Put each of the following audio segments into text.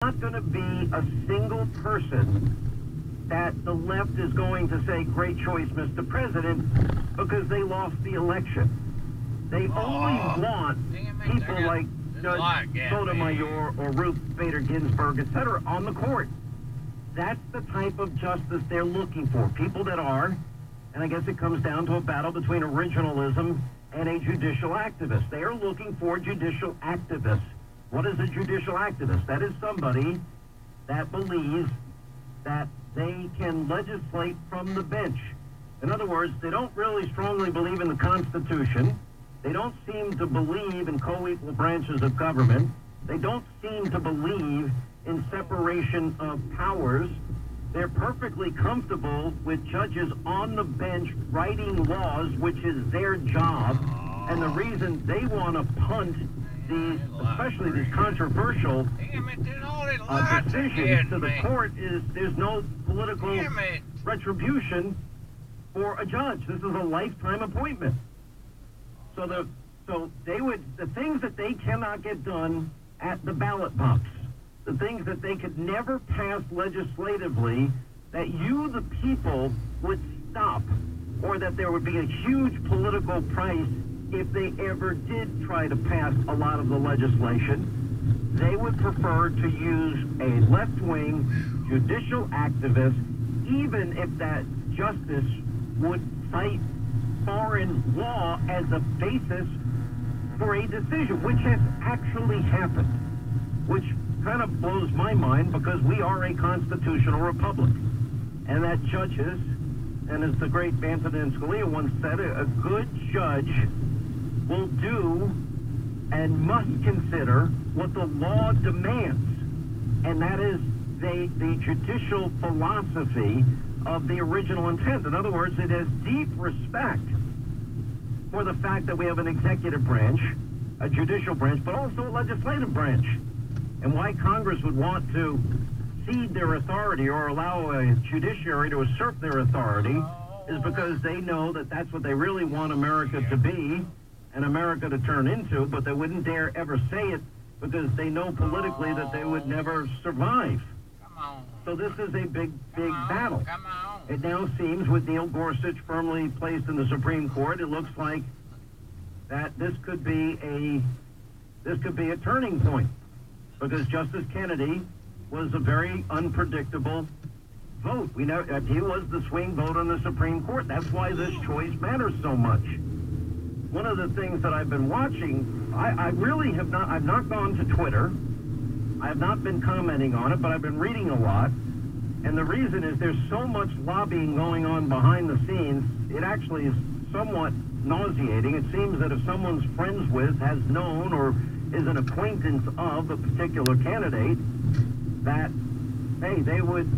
not going to be a single person that the left is going to say, great choice, Mr. President, because they lost the election. They only want people like Judge Sotomayor or Ruth Bader Ginsburg, etc., on the court. That's the type of justice they're looking for. People that are, and I guess it comes down to a battle between originalism and a judicial activist. They are looking for judicial activists. What is a judicial activist? That is somebody that believes that they can legislate from the bench. In other words, they don't really strongly believe in the Constitution. They don't seem to believe in co-equal branches of government. They don't seem to believe in separation of powers. They're perfectly comfortable with judges on the bench writing laws, which is their job. And the reason they want to punt these, especially these controversial decisions to the court, is there's no political retribution for a judge. This is a lifetime appointment. So the things that they cannot get done at the ballot box, the things that they could never pass legislatively, that you, the people, would stop, or that there would be a huge political price if they ever did try to pass a lot of the legislation. They would prefer to use a left-wing judicial activist, even if that justice would cite foreign law as a basis for a decision, which has actually happened, which kind of blows my mind, because we are a constitutional republic, and that judges, and as the great Antonin Scalia once said, a good judge will do and must consider what the law demands, and that is the judicial philosophy of the original intent. In other words, it has deep respect for the fact that we have an executive branch, a judicial branch, but also a legislative branch. And why Congress would want to cede their authority or allow a judiciary to assert their authority is because they know that that's what they really want America to be and America to turn into, but they wouldn't dare ever say it because they know politically that they would never survive. So this is a big battle. It now seems, with Neil Gorsuch firmly placed in the Supreme Court, it looks like that this could be a turning point, because Justice Kennedy was a very unpredictable vote. We know he was the swing vote on the Supreme Court. That's why this choice matters so much. One of the things that I've been watching, I've not gone to Twitter. I have not been commenting on it, but I've been reading a lot. And the reason is there's so much lobbying going on behind the scenes, it actually is somewhat nauseating. It seems that if someone's friends with, has known, or is an acquaintance of a particular candidate, that, hey, they want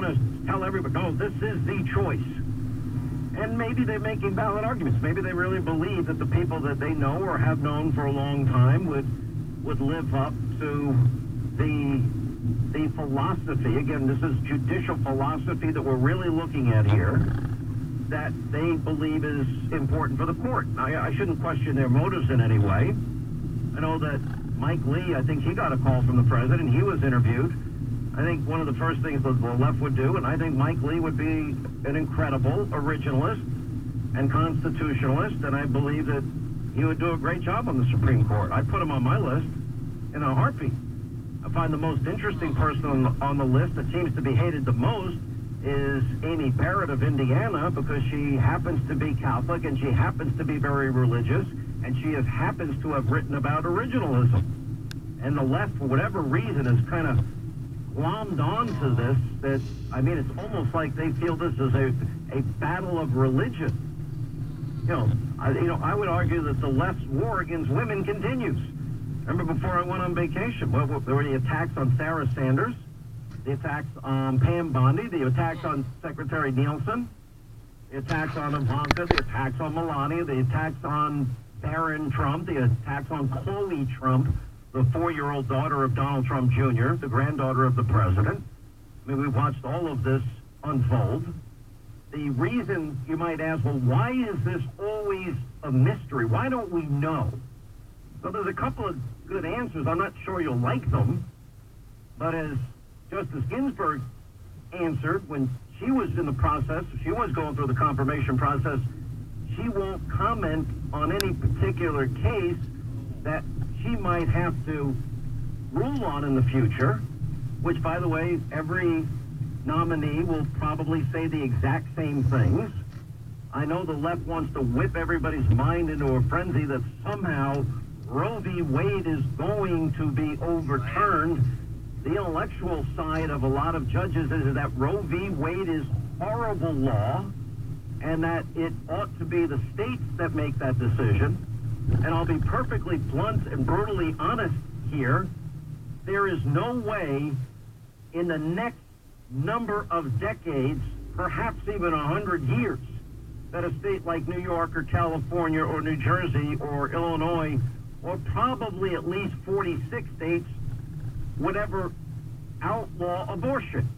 to tell everybody, no, this is the choice. And maybe they're making valid arguments. Maybe they really believe that the people that they know or have known for a long time would live up to the philosophy. Again, this is judicial philosophy that we're really looking at here, that they believe is important for the court. Now, I shouldn't question their motives in any way. I know that Mike Lee, I think he got a call from the president. He was interviewed. I think one of the first things that the left would do, and I think Mike Lee would be an incredible originalist and constitutionalist, and I believe that he would do a great job on the Supreme Court. I'd put him on my list in a heartbeat. I find the most interesting person on the list that seems to be hated the most is Amy Barrett of Indiana, because she happens to be Catholic and she happens to be very religious, and she happens to have written about originalism. And the left, for whatever reason, is kind of glommed onto this, that, I mean, it's almost like they feel this is a battle of religion. I would argue that the left's war against women continues. Remember, before I went on vacation, there were the attacks on Sarah Sanders, the attacks on Pam Bondi, the attacks on Secretary Nielsen, the attacks on Ivanka, the attacks on Melania, the attacks on Barron Trump, the attacks on Chloe Trump, the 4-year-old daughter of Donald Trump Jr., the granddaughter of the president. I mean, we've watched all of this unfold. The reason you might ask, well, why is this always a mystery? Why don't we know? So there's a couple of good answers. I'm not sure you'll like them, But as Justice Ginsburg answered when she was in the process, she was going through the confirmation process, she won't comment on any particular case that she might have to rule on in the future, which, by the way, every nominee will probably say the exact same things. I know the left wants to whip everybody's mind into a frenzy that somehow Roe v. Wade is going to be overturned. The intellectual side of a lot of judges is that Roe v. Wade is horrible law and that it ought to be the states that make that decision. And I'll be perfectly blunt and brutally honest here. There is no way in the next number of decades, perhaps even 100 years, that a state like New York or California or New Jersey or Illinois, or probably at least 46 states, would ever outlaw abortion.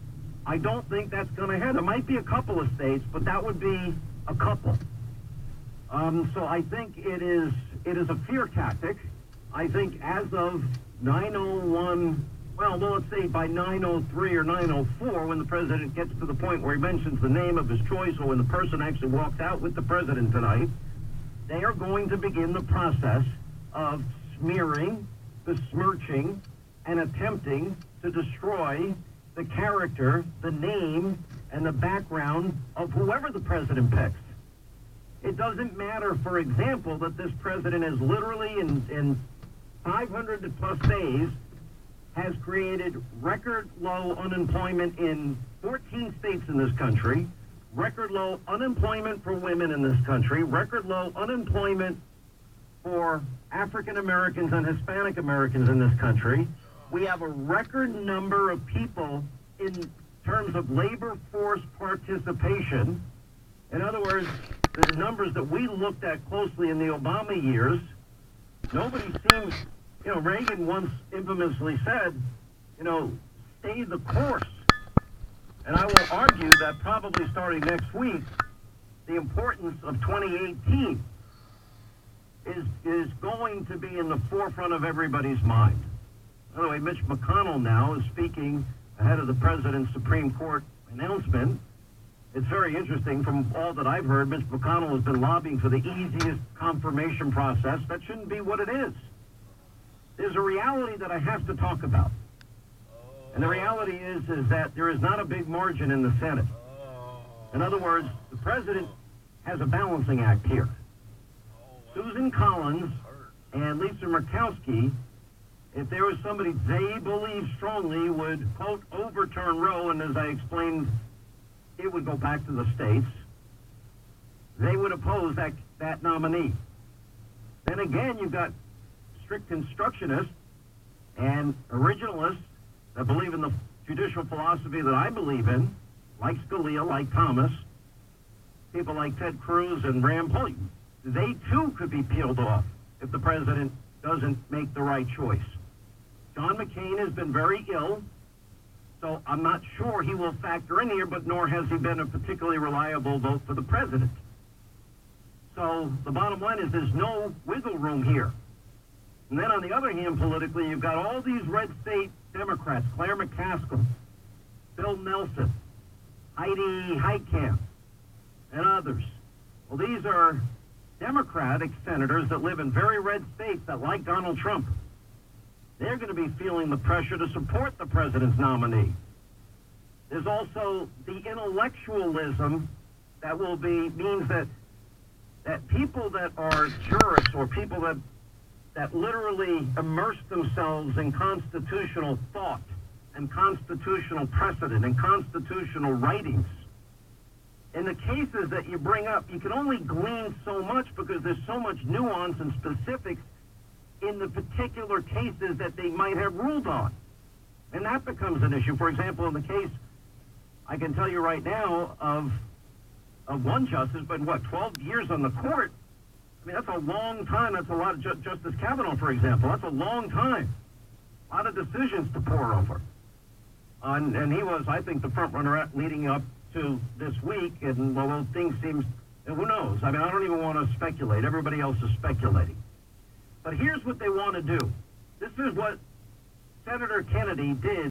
I don't think that's going to happen. There might be a couple of states, but that would be a couple. So I think it is a fear tactic. I think as of 9:01, well, let's say by 9:03 or 9:04, when the president gets to the point where he mentions the name of his choice, or when the person actually walks out with the president tonight, they are going to begin the process of smearing, besmirching, and attempting to destroy the character, the name, and the background of whoever the president picks. It doesn't matter, for example, that this president is literally in 500 plus days has created record low unemployment in 14 states in this country, record low unemployment for women in this country, record low unemployment for African Americans and Hispanic Americans in this country. We have a record number of people in terms of labor force participation. In other words, the numbers that we looked at closely in the Obama years, nobody seems, Reagan once infamously said, stay the course. And I will argue that probably starting next week, the importance of 2018 is going to be in the forefront of everybody's mind. By the way, Mitch McConnell now is speaking ahead of the president's Supreme Court announcement. It's very interesting. From all that I've heard, Mitch McConnell has been lobbying for the easiest confirmation process. That shouldn't be what it is. There's a reality that I have to talk about. And the reality is that there is not a big margin in the Senate. In other words, the president has a balancing act here. Susan Collins and Lisa Murkowski, if there was somebody they believe strongly would, quote, overturn Roe, and as I explained, it would go back to the states, they would oppose that nominee. Then again, you've got strict constructionists and originalists that believe in the judicial philosophy that I believe in, like Scalia, like Thomas, people like Ted Cruz and Rand Paul. They too could be peeled off if the president doesn't make the right choice. John McCain has been very ill, so I'm not sure he will factor in here, but nor has he been a particularly reliable vote for the president. So the bottom line is there's no wiggle room here. And then on the other hand, politically, you've got all these red state Democrats, Claire McCaskill, Bill Nelson, Heidi Heitkamp, and others. Well, these are Democratic senators that live in very red states that like Donald Trump. They're going to be feeling the pressure to support the president's nominee. There's also the intellectualism that means that people that are jurists or people that literally immerse themselves in constitutional thought and constitutional precedent and constitutional writings. In the cases that you bring up, you can only glean so much because there's so much nuance and specifics in the particular cases that they might have ruled on. And that becomes an issue. For example, in the case, I can tell you right now, of one justice, but 12 years on the court, I mean, that's a long time. That's a lot of Justice Kavanaugh, for example. That's a long time. A lot of decisions to pore over. And he was, I think, the front runner leading up to this week. And although things seem, who knows? I mean, I don't even want to speculate. Everybody else is speculating. But here's what they want to do. This is what Senator Kennedy did